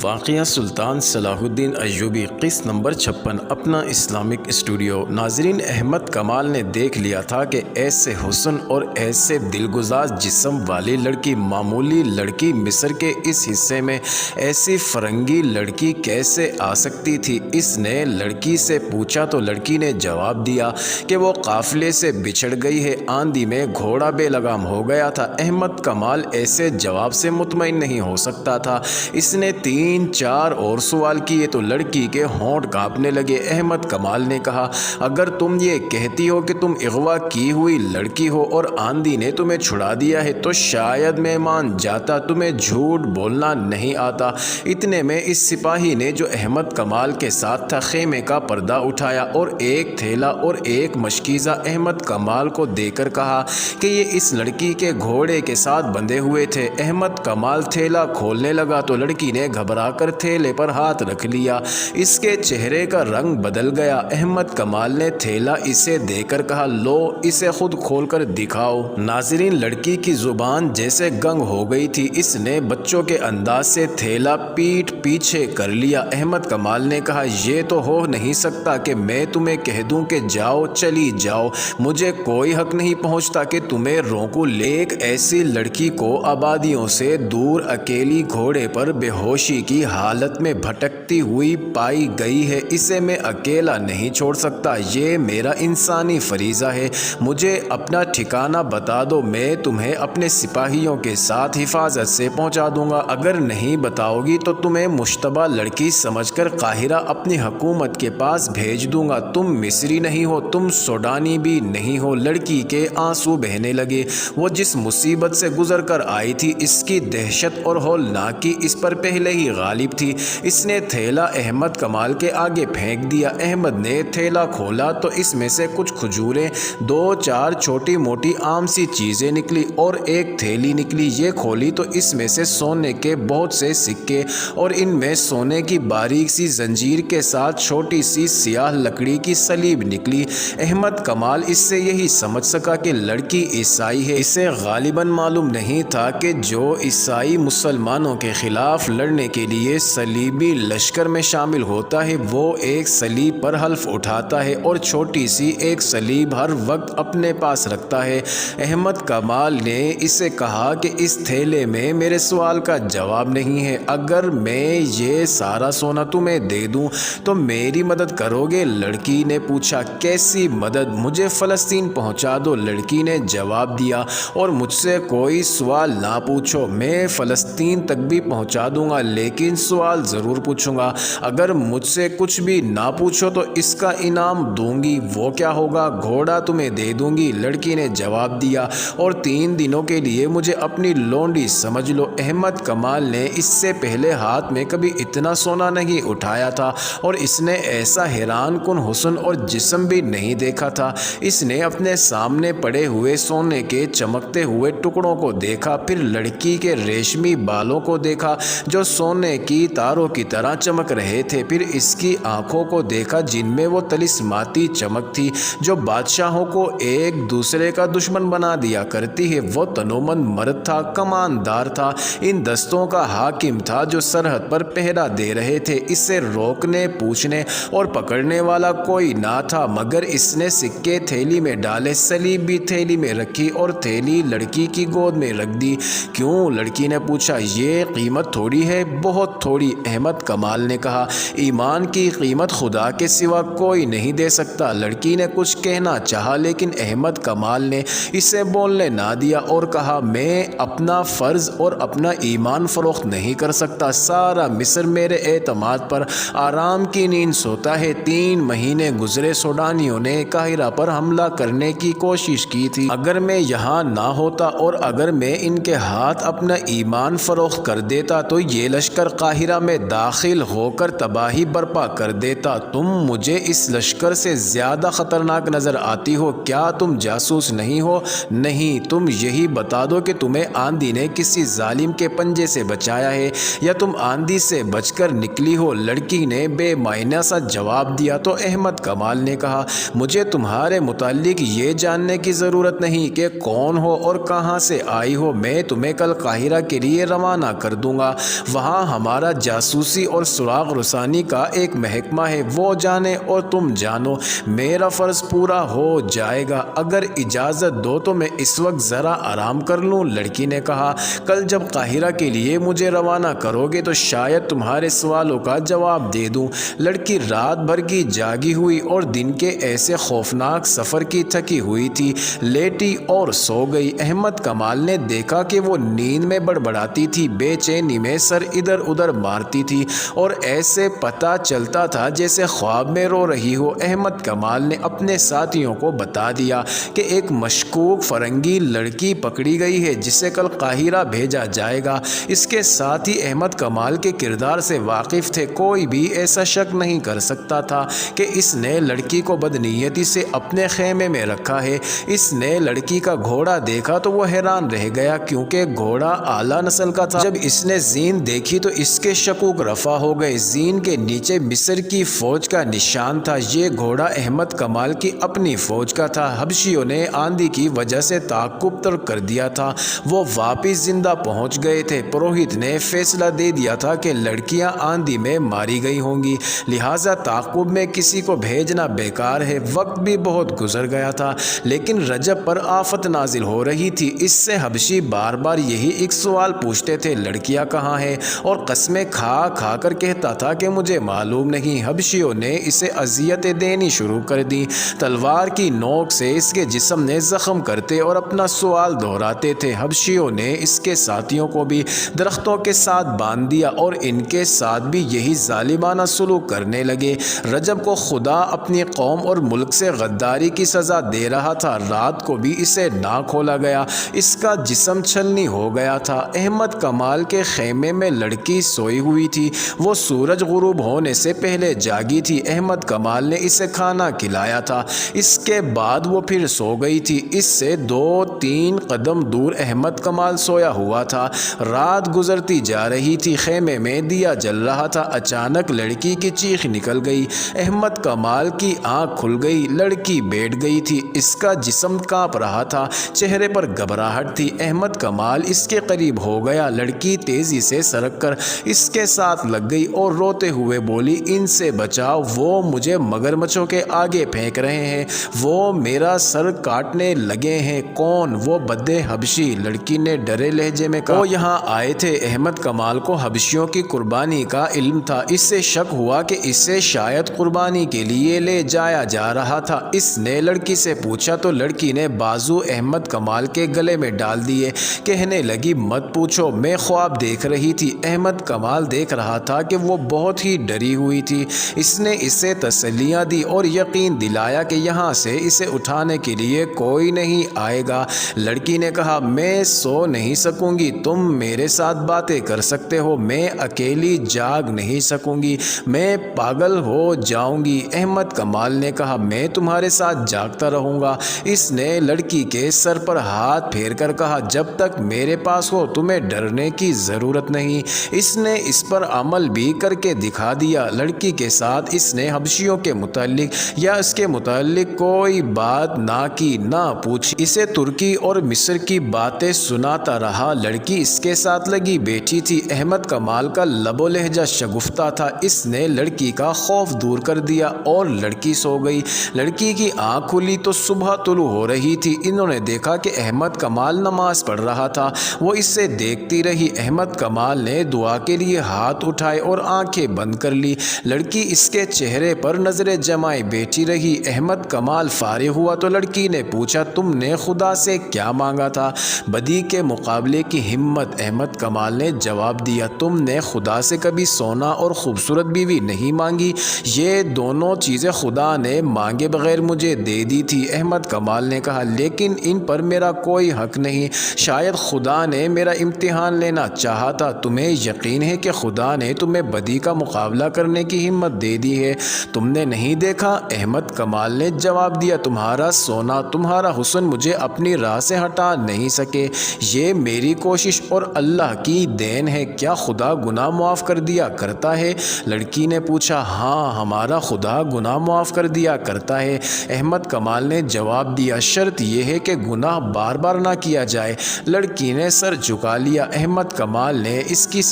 واقعہ سلطان صلاح الدین ایوبی قسط نمبر 56 اپنا اسلامک اسٹوڈیو۔ ناظرین، احمد کمال نے دیکھ لیا تھا کہ ایسے حسن اور ایسے دلگزار جسم والی لڑکی، معمولی لڑکی مصر کے اس حصے میں ایسی فرنگی لڑکی کیسے آ سکتی تھی۔ اس نے لڑکی سے پوچھا تو لڑکی نے جواب دیا کہ وہ قافلے سے بچھڑ گئی ہے، آندھی میں گھوڑا بے لگام ہو گیا تھا۔ احمد کمال ایسے جواب سے مطمئن نہیں ہو سکتا تھا۔ اس نے 3-4 اور سوال کیے تو لڑکی کے ہونٹ کانپنے لگے۔ احمد کمال نے کہا، اگر تم یہ کہتی ہو کہ تم اغوا کی ہوئی لڑکی ہو اور آندھی نے تمہیں چھڑا دیا ہے تو شاید میں مان جاتا، تمہیں جھوٹ بولنا نہیں آتا۔ اتنے میں اس سپاہی نے جو احمد کمال کے ساتھ تھا خیمے کا پردہ اٹھایا اور ایک تھیلا اور ایک مشکیزہ احمد کمال کو دے کر کہا کہ یہ اس لڑکی کے گھوڑے کے ساتھ بندھے ہوئے تھے۔ احمد کمال تھیلا کھولنے لگا تو لڑکی نے گھبرا کر تھیلے پر ہاتھ رکھ لیا۔ اس کے چہرے کا رنگ بدل گیا۔ احمد کمال نے تھیلا اسے دے کر کہا، لو اسے خود کھول کر دکھاؤ۔ ناظرین، لڑکی کی زبان جیسے گنگ ہو گئی تھی۔ اس نے بچوں کے انداز سے تھیلا پیٹھ پیچھے کر لیا۔ احمد کمال نے کہا، یہ تو ہو نہیں سکتا کہ میں تمہیں کہہ دوں کہ جاؤ، چلی جاؤ، مجھے کوئی حق نہیں پہنچتا کہ تمہیں روکوں۔ ایک ایسی لڑکی کو آبادیوں سے دور اکیلی گھوڑے پر بے ہوشی کی حالت میں بھٹکتی ہوئی پائی گئی ہے، اسے میں اکیلا نہیں چھوڑ سکتا۔ یہ میرا انسانی فریضہ ہے، مجھے اپنا ٹھکانہ بتا دو، میں تمہیں اپنے سپاہیوں کے ساتھ حفاظت سے پہنچا دوں گا۔ اگر نہیں بتاؤ گی تو تمہیں مشتبہ لڑکی سمجھ کر قاہرہ اپنی حکومت کے پاس بھیج دوں گا۔ تم مصری نہیں ہو، تم سوڈانی بھی نہیں ہو۔ لڑکی کے آنسو بہنے لگے۔ وہ جس مصیبت سے گزر کر آئی تھی، اس کی دہشت اور ہولناکی اس پر پہلے ہی غالب تھی۔ اس نے تھیلا احمد کمال کے آگے پھینک دیا۔ احمد نے تھیلا کھولا تو اس میں سے کچھ کھجوریں، 2-4 چھوٹی موٹی عام سی چیزیں نکلی اور ایک تھیلی نکلی۔ یہ کھولی تو اس میں سے سونے کے بہت سے سکے اور ان میں سونے کی باریک سی زنجیر کے ساتھ چھوٹی سی سیاہ لکڑی کی سلیب نکلی۔ احمد کمال اس سے یہی سمجھ سکا کہ لڑکی عیسائی ہے۔ اسے غالباً معلوم نہیں تھا کہ جو عیسائی مسلمانوں کے خلاف لڑنے کے لیے صلیبی لشکر میں شامل ہوتا ہے، وہ ایک صلیب پر حلف اٹھاتا ہے اور چھوٹی سی ایک صلیب ہر وقت اپنے پاس رکھتا ہے۔ احمد کمال نے اسے کہا کہ اس تھیلے میں میرے سوال کا جواب نہیں ہے۔ اگر میں یہ سارا سونا تمہیں دے دوں تو میری مدد کرو گے؟ لڑکی نے پوچھا، کیسی مدد؟ مجھے فلسطین پہنچا دو، لڑکی نے جواب دیا، اور مجھ سے کوئی سوال نہ پوچھو، میں فلسطین تک بھی پہنچا دوں گا، لیکن سوال ضرور پوچھوں گا۔ اگر مجھ سے کچھ بھی نہ پوچھو تو اس کا انعام دوں گی۔ وہ کیا ہوگا؟ گھوڑا تمہیں دے دوں گی، لڑکی نے جواب دیا، اور 3 دنوں کے لیے مجھے اپنی لونڈی سمجھ لو۔ احمد کمال نے اس سے پہلے ہاتھ میں کبھی اتنا سونا نہیں اٹھایا تھا اور اس نے ایسا حیران کن حسن اور جسم بھی نہیں دیکھا تھا۔ اس نے اپنے سامنے پڑے ہوئے سونے کے چمکتے ہوئے ٹکڑوں کو دیکھا، پھر لڑکی کے ریشمی بالوں کو دیکھا جو سونے کی تاروں کی طرح چمک رہے تھے، پھر اس کی آنکھوں کو دیکھا جن میں وہ طلسماتی چمک تھی جو بادشاہوں کو ایک دوسرے کا دشمن بنا دیا کرتی ہے۔ وہ تنومند مرد تھا، کماندار تھا، ان دستوں کا حاکم تھا جو سرحد پر پہرا دے رہے تھے۔ اسے روکنے، پوچھنے اور پکڑنے والا کوئی نہ تھا، مگر اس نے سکے تھیلی میں ڈالے، سلیب بھی تھیلی میں رکھی اور تھیلی لڑکی کی گود میں رکھ دی۔ کیوں؟ لڑکی نے پوچھا، یہ قیمت تھوڑی ہے؟ بہت تھوڑی، احمد کمال نے کہا، ایمان کی قیمت خدا کے سوا کوئی نہیں دے سکتا۔ لڑکی نے کچھ کہنا چاہا لیکن احمد کمال نے اسے بولنے نہ دیا اور کہا، میں اپنا فرض اور اپنا ایمان فروخت نہیں کر سکتا۔ سارا مصر میرے اعتماد پر آرام کی نیند سوتا ہے۔ 3 مہینے گزرے، سوڈانیوں نے قاہرہ پر حملہ کرنے کی کوشش کی تھی۔ اگر میں یہاں نہ ہوتا اور اگر میں ان کے ہاتھ اپنا ایمان فروخت کر دیتا تو یہ لشکر قاہرہ میں داخل ہو کر تباہی برپا کر دیتا۔ تم مجھے اس لشکر سے زیادہ خطرناک نظر آتی ہو۔ کیا تم جاسوس نہیں ہو؟ نہیں، تم یہی بتا دو کہ تمہیں آندھی نے کسی ظالم کے پنجے سے بچایا ہے یا تم آندھی سے بچ کر نکلی ہو؟ لڑکی نے بے معنی سا جواب دیا تو احمد کمال نے کہا، مجھے تمہارے متعلق یہ جاننے کی ضرورت نہیں کہ کون ہو اور کہاں سے آئی ہو۔ میں تمہیں کل قاہرہ کے لیے روانہ کر دوں گا، وہاں ہمارا جاسوسی اور سراغ رسانی کا ایک محکمہ ہے، وہ جانے اور تم جانو، میرا فرض پورا ہو جائے گا۔ اگر اجازت دو تو میں اس وقت ذرا آرام کر لوں۔ لڑکی نے کہا، کل جب قاہرہ کے لیے مجھے روانہ کرو گے تو شاید تمہارے سوالوں کا جواب دے دوں۔ لڑکی رات بھر کی جاگی ہوئی اور دن کے ایسے خوفناک سفر کی تھکی ہوئی تھی، لیٹی اور سو گئی۔ احمد کمال نے دیکھا کہ وہ نیند میں بڑبڑاتی تھی، بے چینی میں سر ادھر ادھر مارتی تھی اور ایسے پتہ چلتا تھا جیسے خواب میں رو رہی ہو۔ احمد کمال نے اپنے ساتھیوں کو بتا دیا کہ ایک مشکوک فرنگی لڑکی پکڑی گئی ہے جسے کل قاہرہ بھیجا جائے گا۔ اس کے ساتھ ہی احمد کمال کے کردار سے واقف تھے، کوئی بھی ایسا شک نہیں کر سکتا تھا کہ اس نے لڑکی کو بدنیتی سے اپنے خیمے میں رکھا ہے۔ اس نے لڑکی کا گھوڑا دیکھا تو وہ حیران رہ گیا کیونکہ گھوڑا اعلیٰ نسل کا تھا۔ جب اس نے زین دیکھی تو اس کے شکوک رفع ہو گئے۔ زین کے نیچے مصر کی فوج کا نشان تھا۔ یہ گھوڑا احمد کمال کی اپنی فوج کا تھا۔ حبشیوں نے آندھی کی وجہ سے تعاقب ترک کر دیا تھا، وہ واپس زندہ پہنچ گئے تھے۔ پروہت نے فیصلہ دے دیا تھا کہ لڑکیاں آندھی میں ماری گئی ہوں گی، لہٰذا تعاقب میں کسی کو بھیجنا بیکار ہے۔ وقت بھی بہت گزر گیا تھا لیکن رجب پر آفت نازل ہو رہی تھی۔ اس سے حبشی بار بار یہی ایک سوال پوچھتے تھے، لڑکیاں کہاں ہیں؟ اور قسمیں کھا کھا کر کہتا تھا کہ مجھے معلوم نہیں۔ حبشیوں نے اسے اذیتیں دینی شروع کر دی، تلوار کی نوک سے اس کے جسم میں زخم کرتے اور اپنا سوال دہراتے تھے۔ حبشیوں نے اس کے ساتھیوں کو بھی درختوں کے ساتھ باندھ دیا اور ان کے ساتھ بھی یہی ظالمانہ سلوک کرنے لگے۔ رجب کو خدا اپنی قوم اور ملک سے غداری کی سزا دے رہا تھا۔ رات کو بھی اسے نہ کھولا گیا، اس کا جسم چھلنی ہو گیا تھا۔ احمد کمال کے خیمے میں لڑکی سوئی ہوئی تھی، وہ سورج غروب ہونے سے پہلے جاگی تھی۔ احمد کمال نے اسے کھانا کھلایا تھا، اس کے بعد وہ پھر سو گئی تھی۔ اس سے 2-3 قدم دور احمد کمال سویا ہوا تھا۔ رات گزرتی جا رہی تھی، خیمے میں دیا جل رہا تھا۔ اچانک لڑکی کی چیخ نکل گئی، احمد کمال کی آنکھ کھل گئی، لڑکی بیٹھ گئی تھی، اس کا جسم کانپ رہا تھا، چہرے پر گھبراہٹ تھی۔ احمد کمال اس کے قریب ہو گیا، لڑکی تیزی سے سرک کر اس کے ساتھ لگ گئی اور روتے ہوئے بولی، ان سے بچاؤ، وہ مجھے مگرمچھوں کے آگے پھینک رہے ہیں، وہ میرا سر کاٹنے لگے ہیں۔ کون؟ وہ بدے حبشی، لڑکی نے ڈرے لہجے میں کہا۔ وہ یہاں آئے تھے۔ احمد کمال کو حبشیوں کی قربانی کا علم تھا، اس سے شک ہوا کہ اسے شاید قربانی کے لیے لے جایا جا رہا تھا۔ اس نے لڑکی سے پوچھا تو لڑکی نے بازو احمد کمال کے گلے میں ڈال دیے، کہنے لگی، مت پوچھو، میں خواب دیکھ رہی تھی۔ احمد کمال دیکھ رہا تھا کہ وہ بہت ہی ڈری ہوئی تھی۔ اس نے اسے تسلیاں دی اور یقین دلایا کہ یہاں سے اسے اٹھانے کے لیے کوئی نہیں آئے گا۔ لڑکی نے کہا، میں سو نہیں سکوں گی، تم میرے ساتھ باتیں کر سکتے ہو، میں اکیلی جاگ نہیں سکوں گی، میں پاگل ہو جاؤں گی۔ احمد کمال نے کہا، میں تمہارے ساتھ جاگتا رہوں گا۔ اس نے لڑکی کے سر پر ہاتھ پھیر کر کہا، جب تک میرے پاس ہو تمہیں ڈرنے کی ضرورت نہیں۔ اس نے اس پر عمل بھی کر کے دکھا دیا۔ لڑکی کے ساتھ اس نے حبشیوں کے متعلق یا اس کے متعلق کوئی بات نہ کی نہ پوچھی، اسے ترکی اور مصر کی باتیں سناتا رہا۔ لڑکی اس کے ساتھ لگی بیٹھی تھی۔ احمد کمال کا لب و لہجہ شگفتہ تھا، اس نے لڑکی کا خوف دور کر دیا اور لڑکی سو گئی۔ لڑکی کی آنکھ کھلی تو صبح طلوع ہو رہی تھی۔ انہوں نے دیکھا کہ احمد کمال نماز پڑھ رہا تھا، وہ اس سے دیکھتی رہی۔ احمد کمال نے دعا کے لیے ہاتھ اٹھائے اور آنکھیں بند کر لی۔ لڑکی اس کے چہرے پر نظریں جمائے بیٹھی رہی۔ احمد کمال فارغ ہوا تو لڑکی نے پوچھا، تم نے خدا سے کیا مانگا تھا؟ بدی کے مقابلے کی ہمت۔ احمد کمال نے جواب دیا، تم نے خدا سے کبھی سونا اور خوبصورت بیوی نہیں مانگی، یہ دونوں چیزیں خدا نے مانگے بغیر مجھے دے دی تھی۔ احمد کمال نے کہا، لیکن ان پر میرا کوئی حق نہیں، شاید خدا نے میرا امتحان لینا چاہا تھا۔ تمہیں یقین ہے کہ خدا نے تمہیں بدی کا مقابلہ کرنے کی ہمت دے دی ہے، تم نے نہیں دیکھا؟ احمد کمال نے جواب دیا، تمہارا سونا، تمہارا حسن مجھے اپنی راہ سے ہٹا نہیں سکے، یہ میری کوشش اور اللہ کی دین ہے۔ کیا خدا گناہ معاف کر دیا کرتا ہے؟ لڑکی نے پوچھا، ہاں، ہمارا خدا گناہ معاف کر دیا کرتا ہے۔ احمد کمال نے جواب دیا، شرط یہ ہے کہ گناہ بار بار نہ کیا جائے۔ لڑکی نے سر جھکا لیا۔ احمد کمال نے اس کی